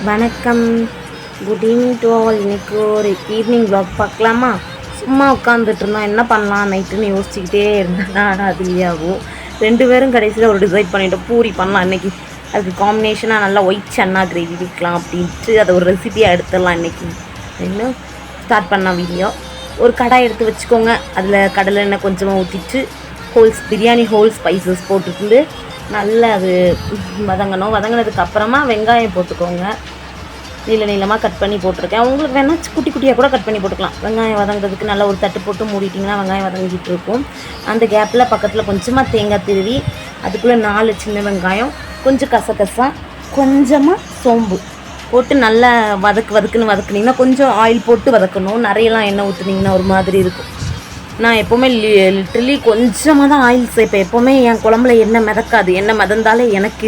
வணக்கம், good evening to all. இன்றைக்கி ஒரு ஈவினிங் வ்ளாக் பார்க்கலாமா? சும்மா உட்காந்துட்டு இருந்தோம், என்ன பண்ணலாம் நைட்டுன்னு யோசிச்சுக்கிட்டே இருந்தேன். ஆனால் அது இல்லையாகும். 2 பேரும் கடைசியில் ஒரு டிசைட் பண்ணிவிட்டோம், பூரி பண்ணலாம் இன்றைக்கி. அதுக்கு காம்பினேஷனாக நல்லா ஒயிட் சன்னா கிரேவி வைக்கலாம் அப்படின்ட்டு அதை ஒரு ரெசிபியாக எடுத்துடலாம் இன்றைக்கி. இன்னும் ஸ்டார்ட் பண்ணலாம் வீடியோ. ஒரு கடாய் எடுத்து வச்சுக்கோங்க. அதில் கடலை எண்ணெய் கொஞ்சமாக ஊற்றிட்டு பிரியாணி ஹோல் ஸ்பைசஸ் போட்டுட்டு நல்லா அது வதங்கணும். வதங்கினதுக்கு அப்புறமா வெங்காயம் போட்டுக்கோங்க. நீளமாக கட் பண்ணி போட்டிருக்கேன். உங்களுக்கு வேணால் குட்டி குட்டியாக கூட கட் பண்ணி போட்டுக்கலாம். வெங்காயம் வதங்குறதுக்கு நல்லா ஒரு தட்டு போட்டு மூடிட்டிங்கன்னா வெங்காயம் வதங்கிட்டு இருக்கும். அந்த கேப்பில் பக்கத்தில் கொஞ்சமாக தேங்காய் திருவி, அதுக்குள்ளே 4 சின்ன வெங்காயம், கொஞ்சம் கசகசா, கொஞ்சமாக சோம்பு போட்டு நல்லா வதக்குன்னு வதக்குனிங்கன்னா கொஞ்சம் ஆயில் போட்டு வதக்கணும். நிறையலாம் எண்ணெய் ஊற்றுனீங்கன்னா ஒரு மாதிரி இருக்கும். நான் எப்போவுமே லிட்ரலி கொஞ்சமாக தான் ஆயில் சேர்ப்பேன். எப்போவுமே என் குழம்புல எண்ணெய் மிதக்காது. எண்ணெய் மிதந்தாலே எனக்கு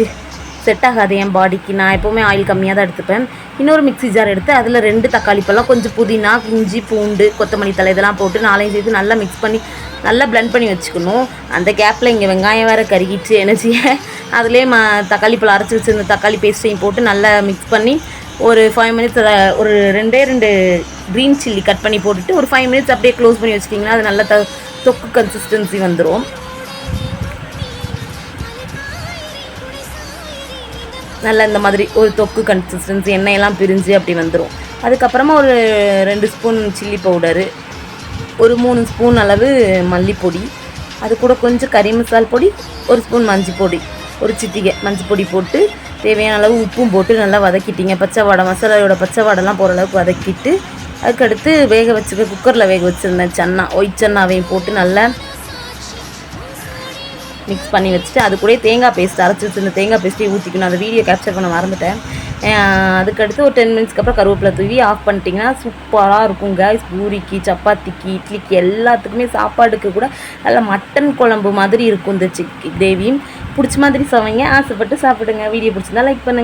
செட் ஆகாது என் பாடிக்கு. நான் எப்போவுமே ஆயில் கம்மியாக தான் எடுத்துப்பேன். இன்னொரு மிக்ஸி ஜார் எடுத்து அதில் 2 தக்காளி பழம், கொஞ்சம் புதினா, இஞ்சி, பூண்டு, கொத்தமல்லி தழை இதெல்லாம் போட்டு 4 சேர்த்து நல்லா மிக்ஸ் பண்ணி நல்லா பிளெண்ட் பண்ணி வச்சுக்கணும். அந்த கேப்பில் இங்கே வெங்காயம் வேறு கருகிட்டு எனர்ஜியை அதிலே தக்காளி பழம் அரைச்சி வச்சுருந்த தக்காளி பேஸ்ட்டையும் போட்டு நல்லா மிக்ஸ் பண்ணி ஒரு 5 மினிட்ஸ் அதை ஒரு 2 க்ரீன் சில்லி கட் பண்ணி போட்டுட்டு ஒரு 5 மினிட்ஸ் அப்படியே க்ளோஸ் பண்ணி வச்சிட்டிங்கன்னா அது நல்லா தொக்கு கன்சிஸ்டன்சி வந்துடும். நல்லா இந்த மாதிரி ஒரு தொக்கு கன்சிஸ்டன்சி எண்ணெயெல்லாம் பிரிஞ்சு அப்படி வந்துடும். அதுக்கப்புறமா ஒரு 2 ஸ்பூன் சில்லி பவுடரு, ஒரு 3 ஸ்பூன் அளவு மல்லிப்பொடி, அது கூட கொஞ்சம் கறி மசால் பொடி, 1 ஸ்பூன் மஞ்சள் பொடி, ஒரு சிட்டிகை மஞ்சள் பொடி போட்டு தேவையான அளவு உப்பும் போட்டு நல்லா வதக்கிட்டிங்க. மசாலாவோட பச்சை வாடெல்லாம் போகிற அளவுக்கு வதக்கிட்டு அதுக்கடுத்து குக்கரில் வேக வச்சுருந்தேன் ஒயிட் சன்னாவையும் போட்டு நல்லா மிக்ஸ் பண்ணி வச்சுட்டு அது கூட தேங்காய் பேஸ்ட் அரைச்சி வச்சுருந்த தேங்காய் பேஸ்ட்டையும் ஊற்றிக்கணும். அந்த வீடியோ கேப்சர் பண்ண மறந்துட்டேன். அதுக்கடுத்து ஒரு 10 மினிட்ஸ்க்கு அப்புறம் கருவேப்பிலை தூவி ஆஃப் பண்ணிட்டிங்கன்னா சூப்பராக இருக்கும் கேஸ். பூரிக்கு, சப்பாத்திக்கு, இட்லிக்கு எல்லாத்துக்குமே சாப்பாடுக்கு கூட நல்லா மட்டன் குழம்பு மாதிரி இருக்கும் இந்த கிரேவியும். பிடிச்ச மாதிரி சமைங்க, ஆசைப்பட்டு சாப்பிடுங்க. வீடியோ பிடிச்சிருந்தா லைக் பண்ணுங்கள்.